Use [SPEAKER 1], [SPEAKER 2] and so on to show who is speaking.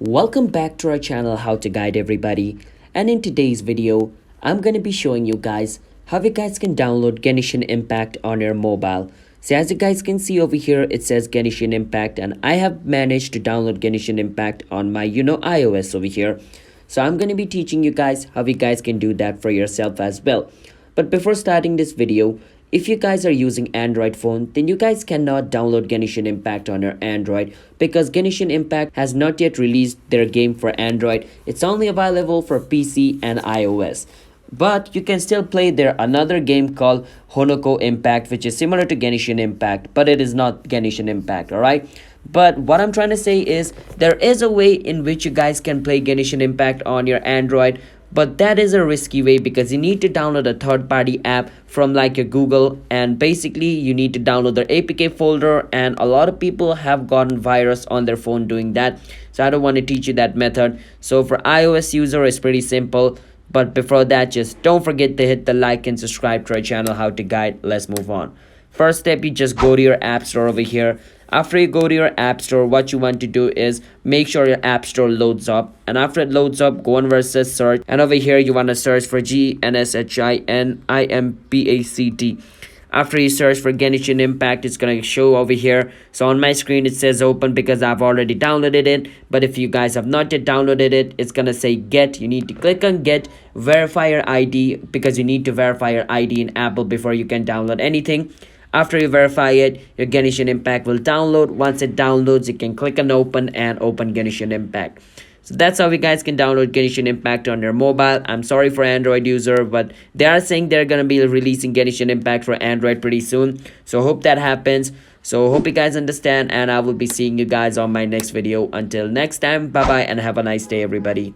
[SPEAKER 1] Welcome back to our channel How to Guide Everybody, and in today's video I'm going to be showing you guys how you guys can download Genshin Impact on your mobile. So as you guys can see over here, it says Genshin Impact, and I have managed to download Genshin Impact on my iOS over here. So I'm going to be teaching you guys how you guys can do that for yourself as well. But before starting this video, if you guys are using Android phone, then you guys cannot download Genshin Impact on your Android because Genshin Impact has not yet released their game for Android. It's only available for PC and iOS. But you can still play their another game called Honoko Impact, which is similar to Genshin Impact, but it is not Genshin Impact, alright? But what I'm trying to say is there is a way in which you guys can play Genshin Impact on your Android, but that is a risky way because you need to download a third-party app from like your Google, and basically you need to download their APK folder, and a lot of people have gotten virus on their phone doing that. So I don't want to teach you that method. So for iOS user, it's pretty simple. But before that, just don't forget to hit the like and subscribe to our channel How to Guide. Let's move on. First step, you just go to your app store over here. After you go to your app store, what you want to do is make sure your app store loads up, and after it loads up, go on versus search, and over here you want to search for Genshin. After you search for Genshin Impact, it's going to show over here. So on my screen it says open because I've already downloaded it, but if you guys have not yet downloaded it, it's going to say get. You need to click on get, verify your ID because you need to verify your ID in Apple before you can download anything. After you verify it, your Genshin Impact will download. Once it downloads, you can click on open and open Genshin Impact. So that's how you guys can download Genshin Impact on your mobile. I'm sorry for Android user, but they are saying they're going to be releasing Genshin Impact for Android pretty soon. So hope that happens. So hope you guys understand, and I will be seeing you guys on my next video. Until next time, bye bye and have a nice day everybody.